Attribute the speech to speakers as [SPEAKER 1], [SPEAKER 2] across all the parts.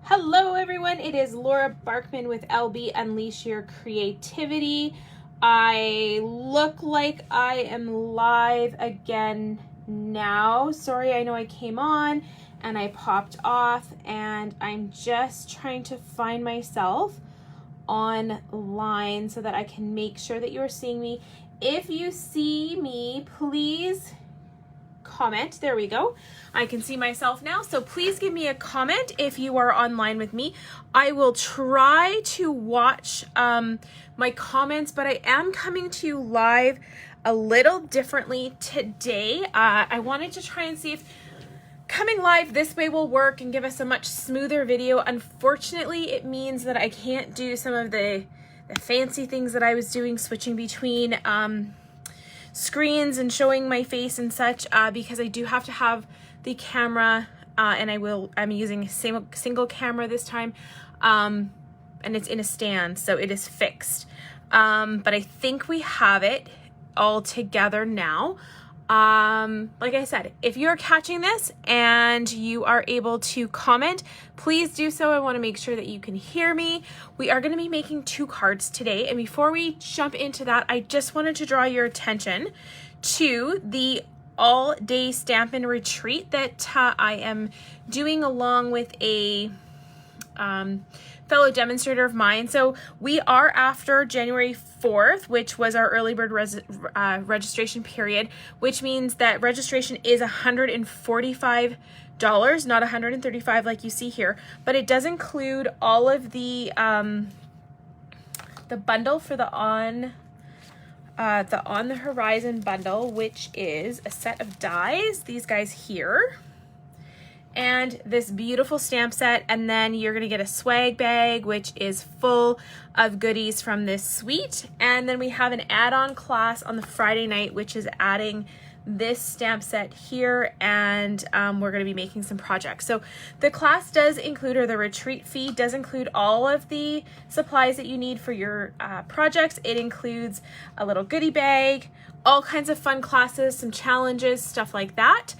[SPEAKER 1] Hello everyone, it is Laura Barkman with LB Unleash Your Creativity. I look like I am live again now. Sorry, I know I came on and I popped off and I'm just trying to find myself online so that I can make sure that you are seeing me. If you see me, please comment. There we go. I can see myself now, so please give me a comment if you are online with me. I will try to watch my comments, but I am coming to you live a little differently today. I wanted to try and see if coming live this way will work and give us a much smoother video. Unfortunately, it means that I can't do some of the fancy things that I was doing, switching between screens and showing my face and such, because I do have to have the camera and I'm using a single camera this time, and it's in a stand, so it is fixed, but I think we have it all together now. Like I said, if you're catching this and you are able to comment, please do so. I want to make sure that you can hear me. We are going to be making 2 cards today. And before we jump into that, I just wanted to draw your attention to the all-day Stampin' Retreat that I am doing along with a fellow demonstrator of mine. So we are after January 4th, which was our early bird registration period, which means that registration is $145, not $135 like you see here, but it does include all of the bundle for the On the Horizon bundle, which is a set of dies, these guys here, and this beautiful stamp set, and then you're gonna get a swag bag, which is full of goodies from this suite. And then we have an add-on class on the Friday night, which is adding this stamp set here, and we're gonna be making some projects. So the class does include, or the retreat fee does include, all of the supplies that you need for your projects. It includes a little goodie bag, all kinds of fun classes, some challenges, stuff like that.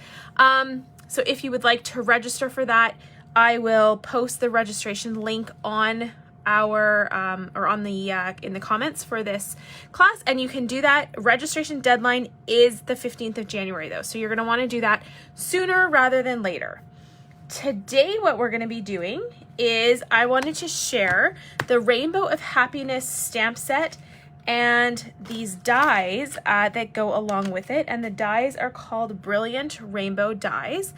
[SPEAKER 1] So if you would like to register for that, I will post the registration link on our or on the in the comments for this class, and you can do that. Registration deadline is the 15th of January though, so you're going to want to do that sooner rather than later. Today what we're going to be doing is I wanted to share the Rainbow of Happiness stamp set and these dies that go along with it, and the dies are called Brilliant Rainbow Dies.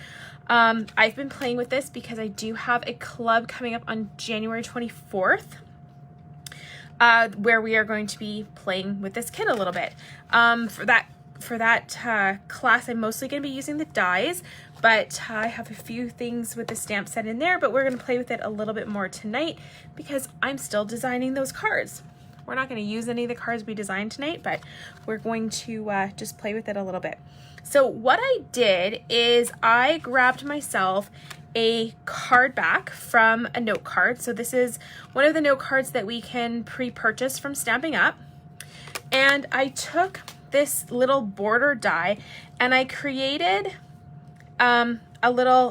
[SPEAKER 1] I've been playing with this because I do have a club coming up on January 24th where we are going to be playing with this kit a little bit. For that class, I'm mostly going to be using the dies, but I have a few things with the stamp set in there, but we're going to play with it a little bit more tonight because I'm still designing those cards. We're not going to use any of the cards we designed tonight, but we're going to just play with it a little bit. So what I did is I grabbed myself a card back from a note card. So this is one of the note cards that we can pre-purchase from Stampin' Up. And I took this little border die and I created we're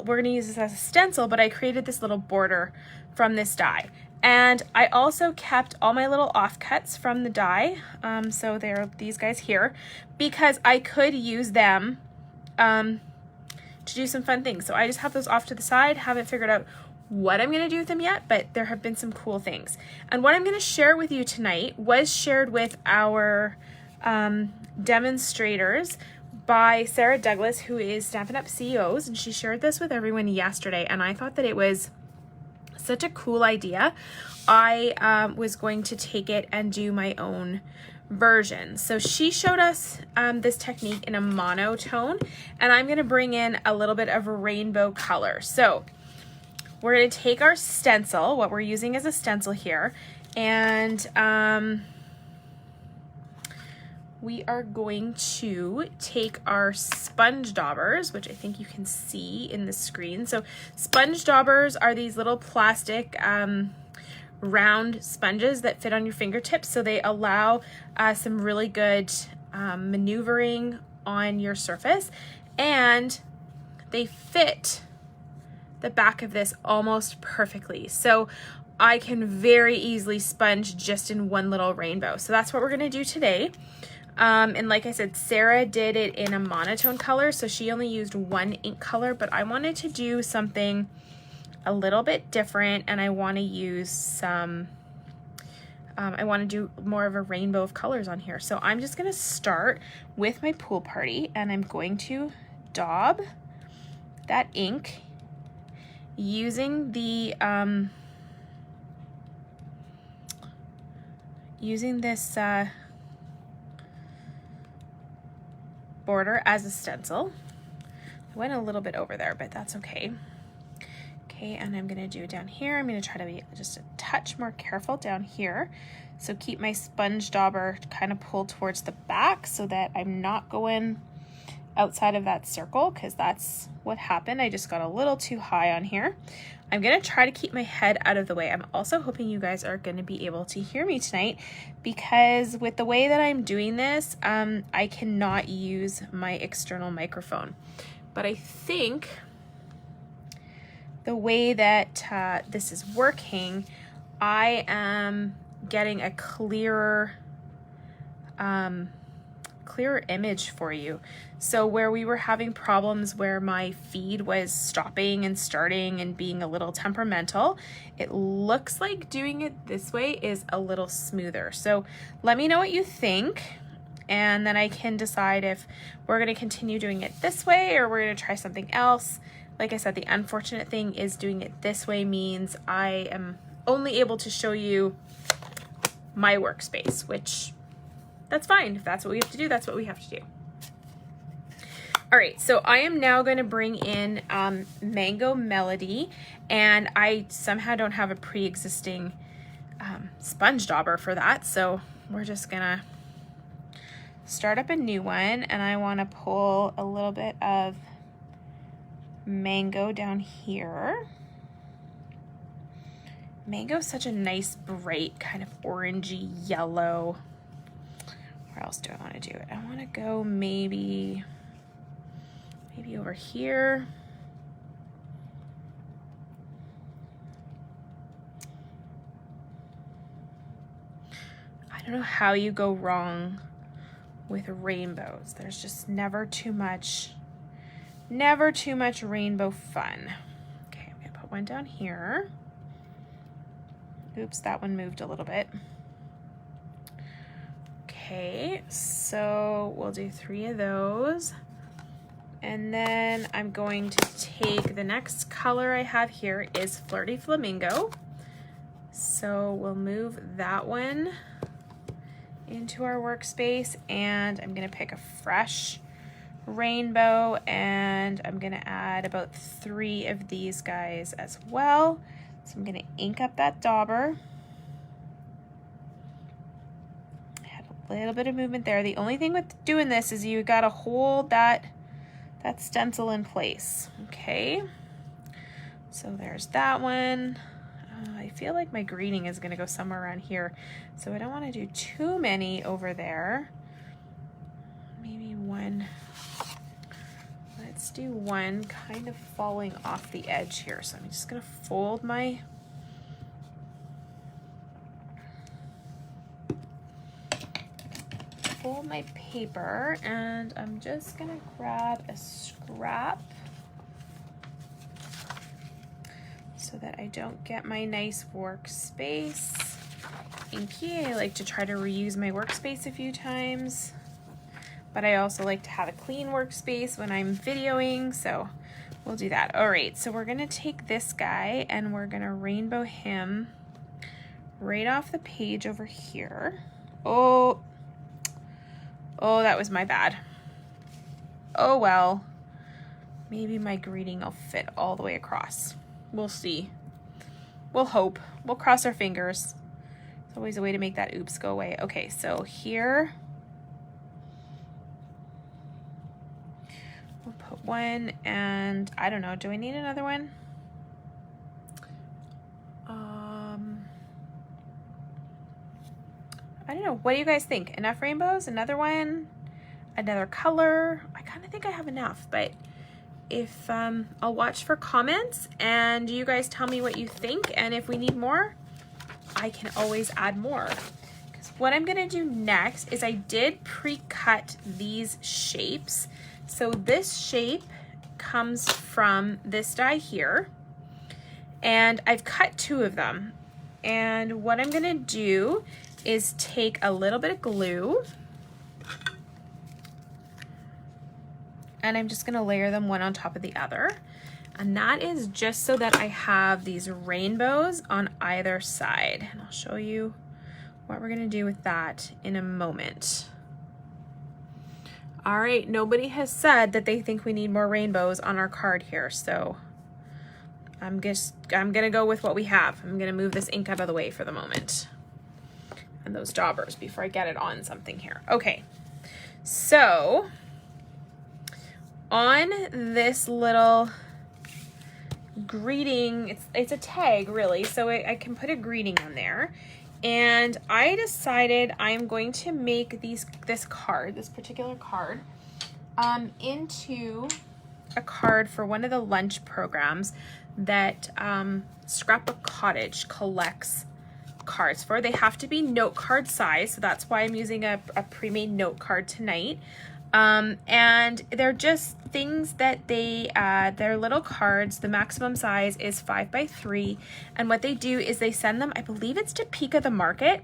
[SPEAKER 1] going to use this as a stencil, but I created this little border from this die. And I also kept all my little offcuts from the die, so they're these guys here, because I could use them to do some fun things. So I just have those off to the side, haven't figured out what I'm going to do with them yet, but there have been some cool things. And what I'm going to share with you tonight was shared with our demonstrators by Sarah Douglas, who is Stampin' Up CEOs, and she shared this with everyone yesterday, and I thought that it was such a cool idea. I was going to take it and do my own version. So she showed us this technique in a monotone, and I'm going to bring in a little bit of rainbow color. So we're going to take our stencil, what we're using as a stencil here, and we are going to take our sponge daubers, which I think you can see in the screen. So sponge daubers are these little plastic round sponges that fit on your fingertips. So they allow some really good maneuvering on your surface, and they fit the back of this almost perfectly. So I can very easily sponge just in one little rainbow. So that's what we're gonna do today. And like I said, Sarah did it in a monotone color, so she only used one ink color, but I wanted to do something a little bit different, and I want to use some, I want to do more of a rainbow of colors on here. So I'm just going to start with my pool party, and I'm going to daub that ink using the, using this border as a stencil. I went a little bit over there, but that's okay. Okay, and I'm gonna do it down here. I'm gonna try to be just a touch more careful down here. So keep my sponge dauber kind of pulled towards the back so that I'm not going outside of that circle, because that's what happened. I just got a little too high on here. I'm gonna try to keep my head out of the way. I'm also hoping you guys are gonna be able to hear me tonight, because with the way that I'm doing this, I cannot use my external microphone. But I think the way that this is working, I am getting a clearer image for you. So where we were having problems where my feed was stopping and starting and being a little temperamental, it looks like doing it this way is a little smoother. So let me know what you think, and then I can decide if we're going to continue doing it this way or we're going to try something else. Like I said, the unfortunate thing is doing it this way means I am only able to show you my workspace, which that's fine. If that's what we have to do, that's what we have to do. All right, so I am now going to bring in Mango Melody, and I somehow don't have a pre-existing sponge dauber for that, so we're just gonna start up a new one, and I want to pull a little bit of Mango down here. Mango is such a nice, bright, kind of orangey yellow. Where else do I want to do it? I want to go maybe over here. I don't know how you go wrong with rainbows. There's just never too much rainbow fun. Okay, I'm gonna put one down here. Oops, that one moved a little bit. Okay, so we'll do 3 of those. And then I'm going to take the next color I have here is Flirty Flamingo. So we'll move that one into our workspace, and I'm gonna pick a fresh rainbow, and I'm gonna add about 3 of these guys as well. So I'm gonna ink up that dauber. I had a little bit of movement there. The only thing with doing this is you gotta hold that stencil in place. Okay, so there's that one. I feel like my greeting is gonna go somewhere around here, so I don't want to do too many over there. Maybe one. Let's do one kind of falling off the edge here. So I'm just gonna fold my paper, and I'm just gonna grab a scrap so that I don't get my nice workspace inky. I like to try to reuse my workspace a few times, but I also like to have a clean workspace when I'm videoing, so we'll do that. All right, so we're gonna take this guy and we're gonna rainbow him right off the page over here. Oh, that was my bad. Oh well, maybe my greeting will fit all the way across. We'll see. We'll hope. We'll cross our fingers. There's always a way to make that oops go away. Okay, so here we'll put one, and I don't know, do I need another one? I don't know. What do you guys think? Enough rainbows? Another one? Another color? I kind of think I have enough, but if I'll watch for comments, and you guys tell me what you think, and if we need more, I can always add more. Because what I'm gonna do next is I did pre-cut these shapes. So this shape comes from this die here, and I've cut 2 of them. And what I'm gonna do is take a little bit of glue, and I'm just gonna layer them one on top of the other. And that is just so that I have these rainbows on either side. And I'll show you what we're gonna do with that in a moment. All right, nobody has said that they think we need more rainbows on our card here, so I'm gonna go with what we have. I'm gonna move this ink out of the way for the moment. And those daubers before I get it on something here. Okay, so on this little greeting, it's a tag really, so I can put a greeting on there. And I decided I'm going to make this particular card, into a card for one of the lunch programs that Scrapbook Cottage collects cards for. They have to be note card size, so that's why I'm using a pre-made note card tonight. And they're just things that they're little cards. The maximum size is 5 by 3. And what they do is they send them, I believe it's to Peak of the Market.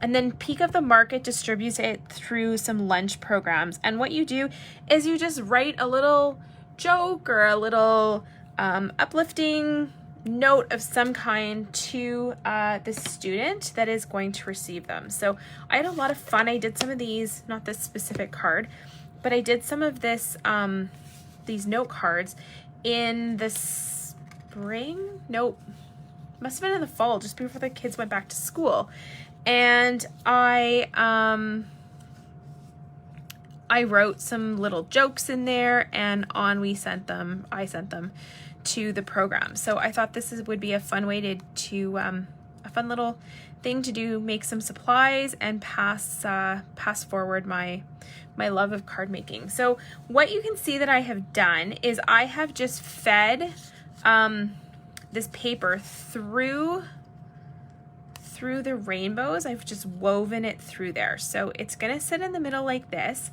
[SPEAKER 1] And then Peak of the Market distributes it through some lunch programs. And what you do is you just write a little joke or a little uplifting note of some kind to the student that is going to receive them. So I had a lot of fun. I did some of these, not this specific card, but I did some of this, these note cards in the spring. Nope, must have been in the fall, just before the kids went back to school. And I wrote some little jokes in there, and I sent them to the program. So I thought this would be a fun way to a fun little thing to do, make some supplies and pass forward my love of card making. So what you can see that I have done is I have just fed this paper through the rainbows. I've just woven it through there. So it's gonna sit in the middle like this,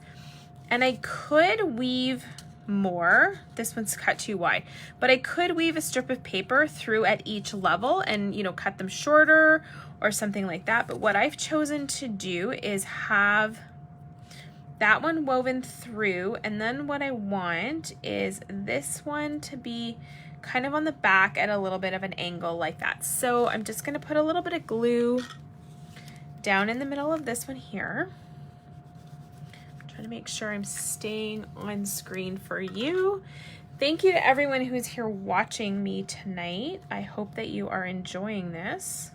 [SPEAKER 1] and I could weave more. This one's cut too wide, but I could weave a strip of paper through at each level and, you know, cut them shorter or something like that. But what I've chosen to do is have that one woven through, and then what I want is this one to be kind of on the back at a little bit of an angle like that. So I'm just going to put a little bit of glue down in the middle of this one here. I'm trying to make sure I'm staying on screen for you. Thank you to everyone who's here watching me tonight. I hope that you are enjoying this.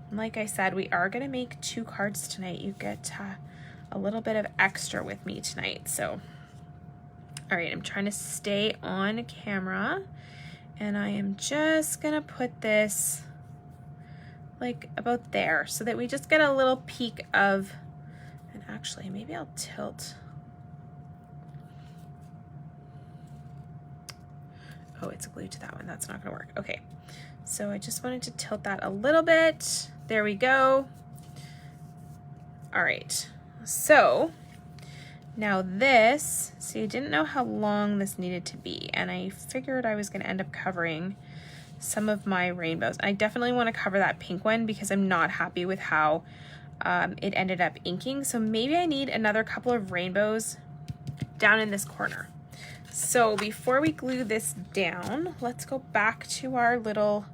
[SPEAKER 1] And like I said, we are going to make 2 cards tonight. You get a little bit of extra with me tonight. So, all right, I'm trying to stay on camera, and I am just gonna put this like about there so that we just get a little peek of, and actually maybe I'll tilt. Oh, it's glued to that one. That's not gonna work. Okay, so I just wanted to tilt that a little bit. There we go. All right. So now this, see, I didn't know how long this needed to be, and I figured I was going to end up covering some of my rainbows. I definitely want to cover that pink one because I'm not happy with how it ended up inking. So maybe I need another couple of rainbows down in this corner. So before we glue this down, let's go back to our little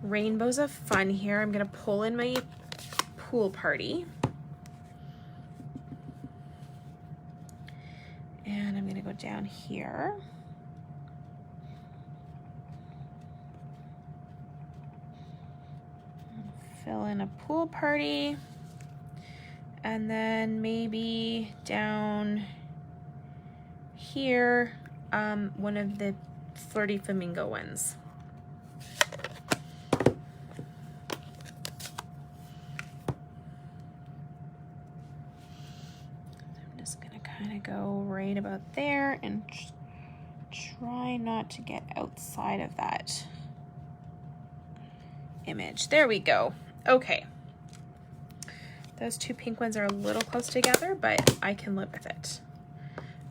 [SPEAKER 1] rainbows of fun here. I'm going to pull in my pool party. And I'm going to go down here. Fill in a pool party. And then maybe down here, one of the Flirty Flamingo ones. Go right about there and try not to get outside of that image. There we go. Okay. Those two pink ones are a little close together, but I can live with it.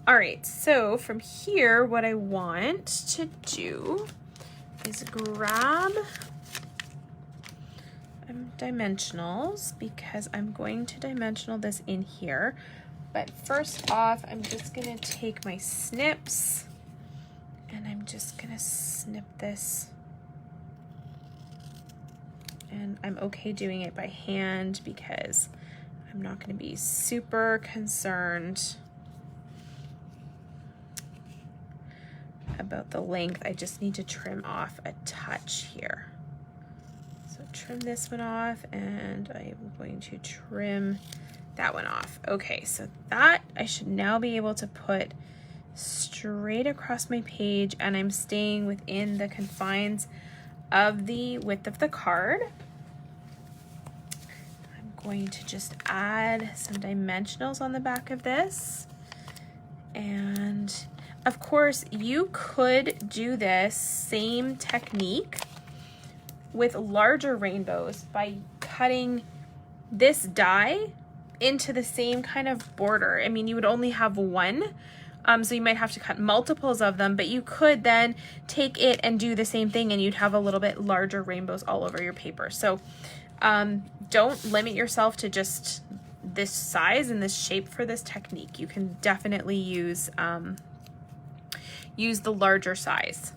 [SPEAKER 1] All right, so from here, what I want to do is grab dimensionals, because I'm going to dimensional this in here. But first off, I'm just gonna take my snips and I'm just gonna snip this. And I'm okay doing it by hand because I'm not gonna be super concerned about the length. I just need to trim off a touch here. So trim this one off, and I'm going to trim that one off. Okay, so that I should now be able to put straight across my page, and I'm staying within the confines of the width of the card. I'm going to just add some dimensionals on the back of this. And of course, you could do this same technique with larger rainbows by cutting this die into the same kind of border. I mean, you would only have one, so you might have to cut multiples of them, but you could then take it and do the same thing and you'd have a little bit larger rainbows all over your paper. So don't limit yourself to just this size and this shape for this technique. You can definitely use the larger size.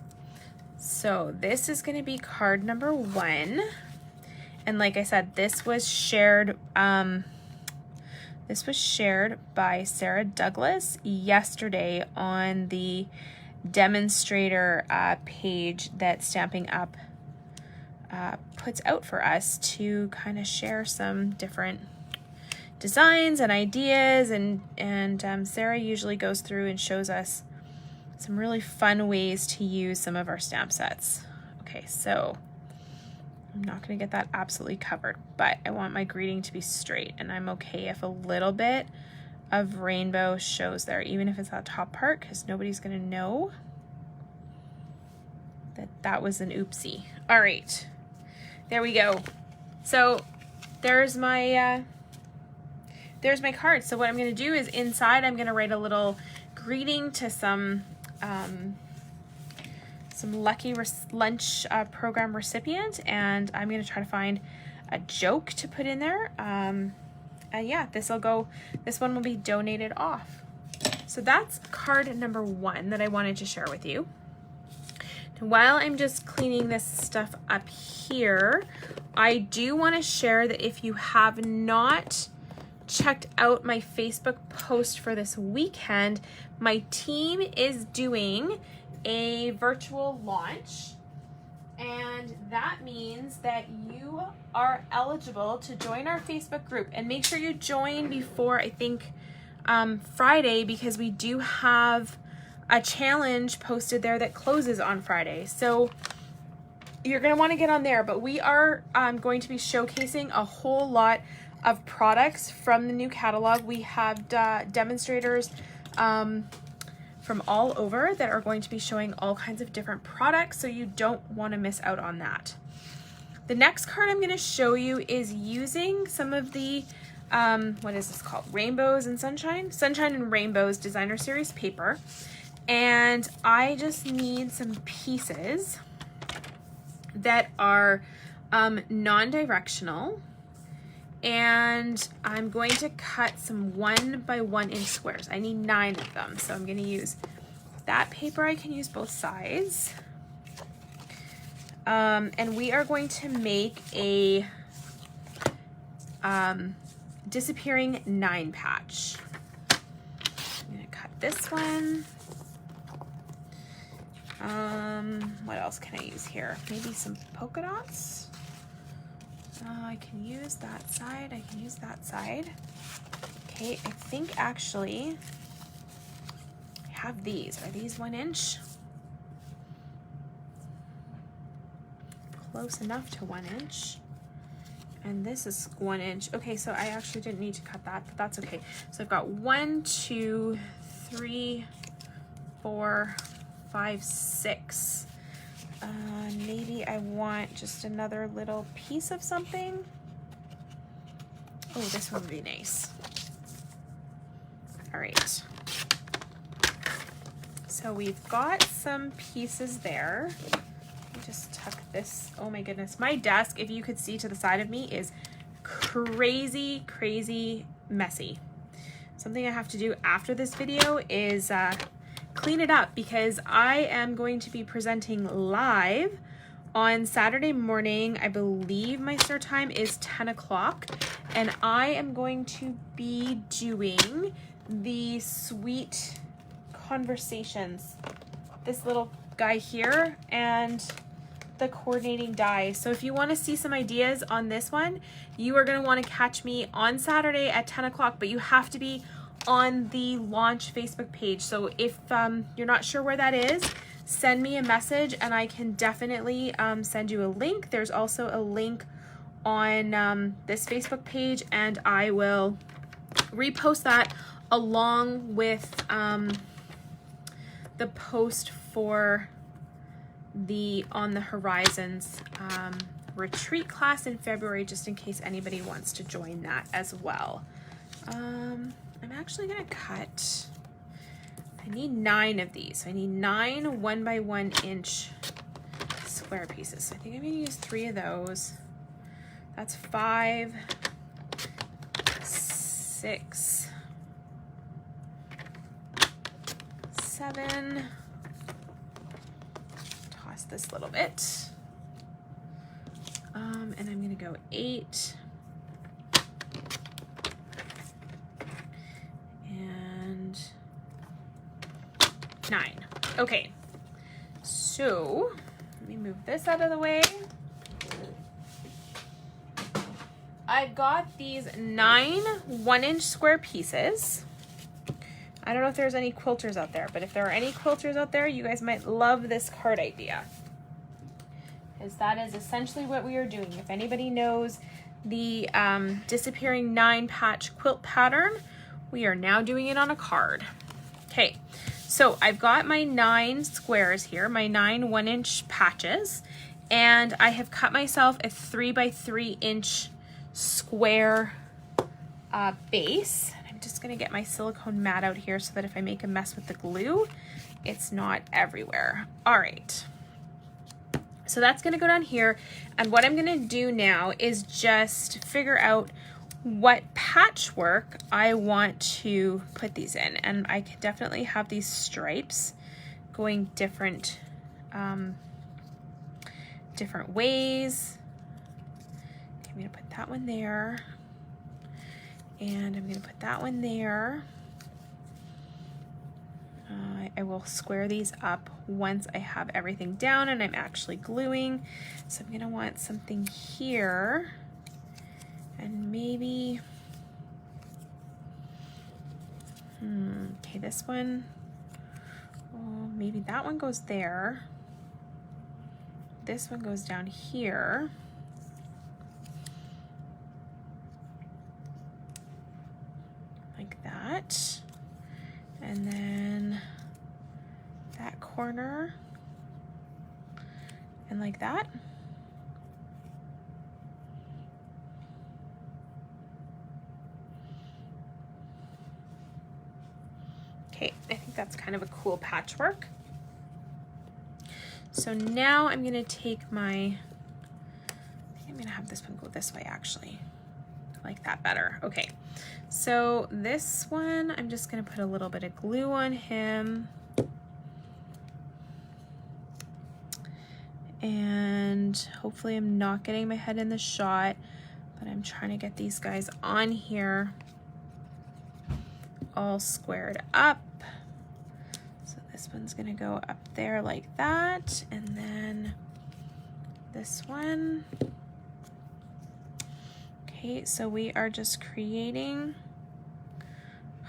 [SPEAKER 1] So this is going to be card number 1. And like I said, this was shared by Sarah Douglas yesterday on the demonstrator page that Stampin' Up puts out for us to kind of share some different designs and ideas, and Sarah usually goes through and shows us some really fun ways to use some of our stamp sets. Okay, so I'm not going to get that absolutely covered, but I want my greeting to be straight, and I'm okay if a little bit of rainbow shows there, even if it's that top part, because nobody's going to know that that was an oopsie. All right, there we go. So there's my card. So what I'm going to do is inside I'm going to write a little greeting to some lucky lunch program recipient, and I'm going to try to find a joke to put in there. Yeah, this one will be donated off. So that's card number 1 that I wanted to share with you. While I'm just cleaning this stuff up here, I do want to share that if you have not checked out my Facebook post for this weekend, my team is doing a virtual launch, and that means that you are eligible to join our Facebook group. And make sure you join before, I think, Friday, because we do have a challenge posted there that closes on Friday. So you're going to want to get on there, but we are going to be showcasing a whole lot of products from the new catalog. We have demonstrators from all over that are going to be showing all kinds of different products, so you don't want to miss out on that. The next card I'm going to show you is using some of the what is this called? Rainbows and Sunshine? Sunshine and Rainbows Designer Series paper. And I just need some pieces that are non-directional, and I'm going to cut some 1 by 1 inch squares. I need 9 of them, so I'm going to use that paper. I can use both sides, and we are going to make a disappearing 9 patch. I'm going to cut this one. What else can I use here? Maybe some polka dots. I can use that side. I can use that side. Okay, I think actually I have these. Are these 1 inch? Close enough to 1 inch. And this is 1 inch. Okay, so I actually didn't need to cut that, but that's okay. So I've got 1, 2, 3, 4, 5, 6. Maybe I want just another little piece of something. Oh, this one would be nice. All right. So we've got some pieces there. Let me just tuck this. Oh my goodness. My desk, if you could see to the side of me, is crazy, crazy messy. Something I have to do after this video is clean it up, because I am going to be presenting live on Saturday morning. I believe my start time is 10 o'clock, and I am going to be doing the Sweet Conversations, this little guy here, and the coordinating die. So if you want to see some ideas on this one, you are going to want to catch me on Saturday at 10 o'clock, but you have to be on the launch Facebook page. So if you're not sure where that is, send me a message and I can definitely send you a link. There's also a link on this Facebook page, and I will repost that along with the post for the On the Horizons retreat class in February, just in case anybody wants to join that as well. I'm actually gonna cut, I need 9 of these. So I need 9 1 by 1 inch square pieces. So I think I'm gonna use 3 of those. That's 5, 6, 7, toss this little bit, and I'm gonna go 8, and 9. Okay, so let me move this out of the way. I've got these 9 1-inch square pieces. I don't know if there's any quilters out there, but if there are any quilters out there, you guys might love this card idea, because that is essentially what we are doing. If anybody knows the disappearing 9 patch quilt pattern, we are now doing it on a card. Okay, so I've got my 9 squares here, my 9 1-inch patches, and I have cut myself a 3 by 3 inch square base. I'm just gonna get my silicone mat out here so that if I make a mess with the glue, it's not everywhere. All right, so that's gonna go down here, and what I'm gonna do now is just figure out what patchwork I want to put these in, and I can definitely have these stripes going different different ways. Okay, I'm gonna put that one there, and I'm gonna put that one there. I will square these up once I have everything down and I'm actually gluing. So I'm gonna want something here, and maybe, okay, this one, oh, maybe that one goes there. This one goes down here. Like that. And then that corner, and like that. Okay, I think that's kind of a cool patchwork. So now I'm gonna take my, I think I'm gonna have this one go this way actually. I like that better. Okay, so this one, I'm just gonna put a little bit of glue on him. And hopefully I'm not getting my head in the shot, but I'm trying to get these guys on here all squared up. So this one's gonna go up there like that, and then this one. Okay, so we are just creating,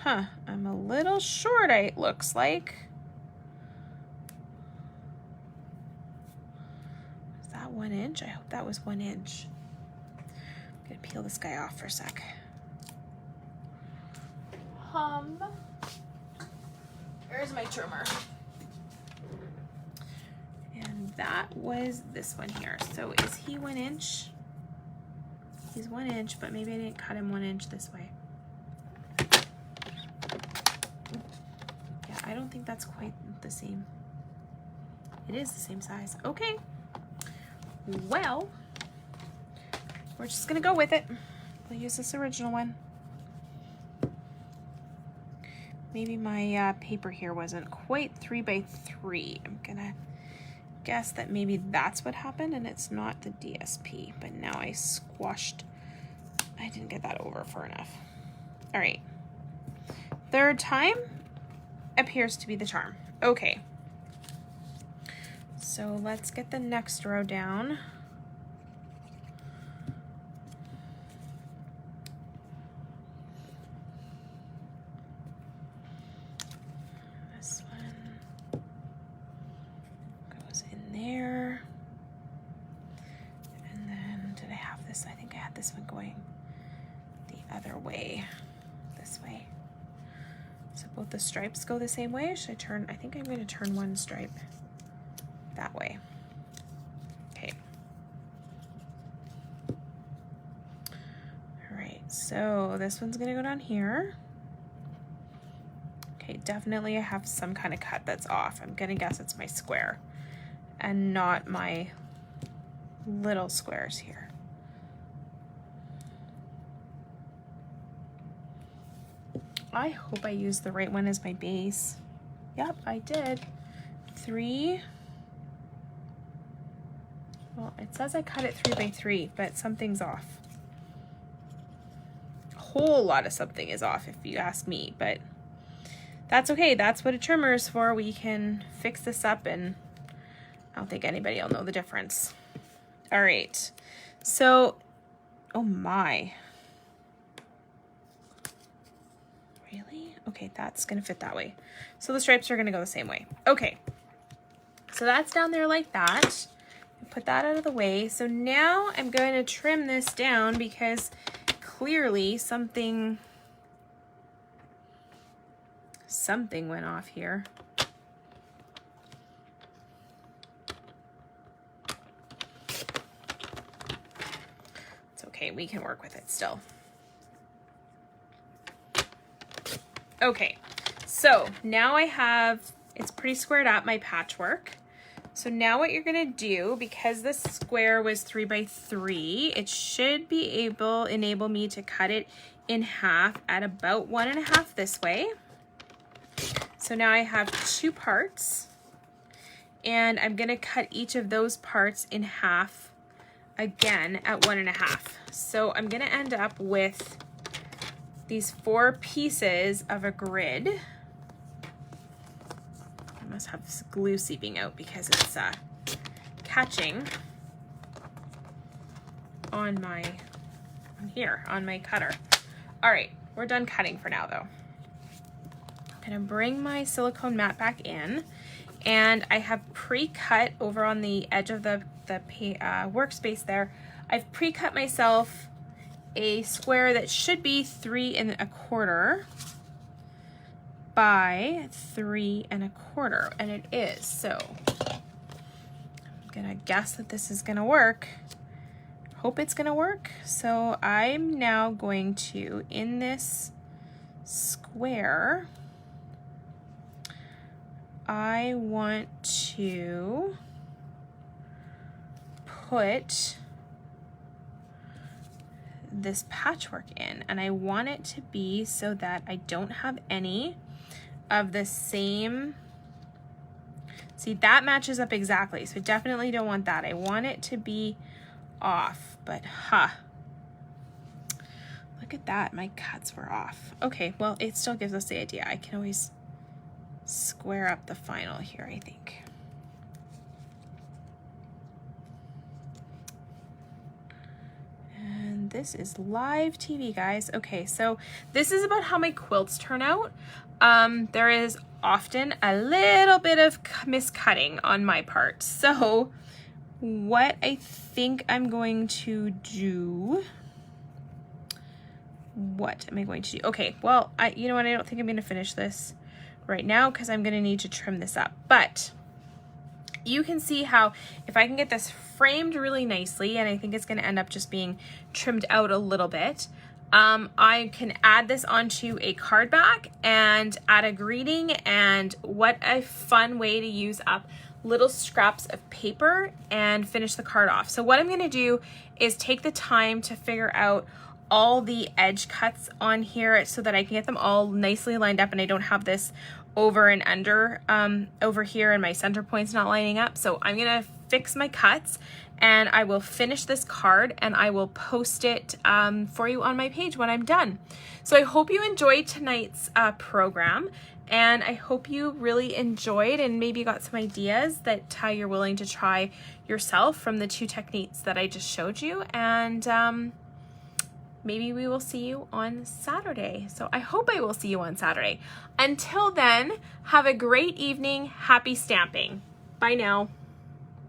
[SPEAKER 1] I'm a little short, it looks like. Is that 1 inch? I hope that was 1 inch. I'm gonna peel this guy off for a sec. Where's my trimmer? that was this one here. So is he 1 inch? He's 1 inch, but maybe I didn't cut him 1 inch this way. Yeah, I don't think that's quite the same. It is the same size. Okay. Well, we're just gonna go with it. We'll use this original one. Maybe my paper here wasn't quite 3 by 3. I'm gonna guess that maybe that's what happened and it's not the DSP, but now I didn't get that over far enough. All right, 3rd time appears to be the charm. Okay, so let's get the next row down. This one goes in there. And then, did I have this? I think I had this one going the other way, this way. So both the stripes go the same way. Should I turn? I think I'm going to turn one stripe that way. Okay. All right, so this one's going to go down here. Okay, definitely I have some kind of cut that's off. I'm going to guess it's my square and not my little squares here. I hope I used the right one as my base. Yep, I did. 3. Well, it says I cut it 3 by 3, but something's off. A whole lot of something is off if you ask me, but that's okay. That's what a trimmer is for. We can fix this up and I don't think anybody will know the difference. All right, so, oh my. Really? Okay, that's gonna fit that way. So the stripes are gonna go the same way. Okay, so that's down there like that. Put that out of the way. So now I'm going to trim this down because clearly something went off here. It's okay, we can work with it still. Okay, so now I have, it's pretty squared up, my patchwork. So now what you're gonna do, because this square was 3 by 3, it should be enable me to cut it in half at about 1.5 this way. So now I have 2 parts and I'm gonna cut each of those parts in half again at 1.5. So I'm gonna end up with these 4 pieces of a grid. I must have this glue seeping out because it's catching on my cutter. All right, we're done cutting for now though. I'm gonna bring my silicone mat back in and I have pre-cut over on the edge of the workspace there. I've pre-cut myself a square that should be 3 1/4 by 3 1/4, and it is. So I'm gonna guess that this is gonna work. Hope it's gonna work. So I'm now going to, in this square, I want to put this patchwork in, and I want it to be so that I don't have any of the same. See, that matches up exactly, so I definitely don't want that. I want it to be off, but look at that, my cuts were off. Okay, well, it still gives us the idea. I can always square up the final here, I think. And this is live TV, guys. Okay, so this is about how my quilts turn out. There is often a little bit of miscutting on my part. So what I think I'm going to do, what am I going to do? Okay, well, you know what? I don't think I'm going to finish this right now because I'm going to need to trim this up. But you can see how if I can get this framed really nicely, and I think it's going to end up just being trimmed out a little bit, I can add this onto a card back and add a greeting, and what a fun way to use up little scraps of paper and finish the card off. So what I'm going to do is take the time to figure out all the edge cuts on here so that I can get them all nicely lined up and I don't have this over and under over here and my center points not lining up. So I'm gonna fix my cuts and I will finish this card and I will post it for you on my page when I'm done. So I hope you enjoyed tonight's program, and I hope you really enjoyed and maybe got some ideas that you're willing to try yourself from the 2 techniques that I just showed you. And maybe we will see you on Saturday. So I hope I will see you on Saturday. Until then, have a great evening. Happy stamping. Bye now.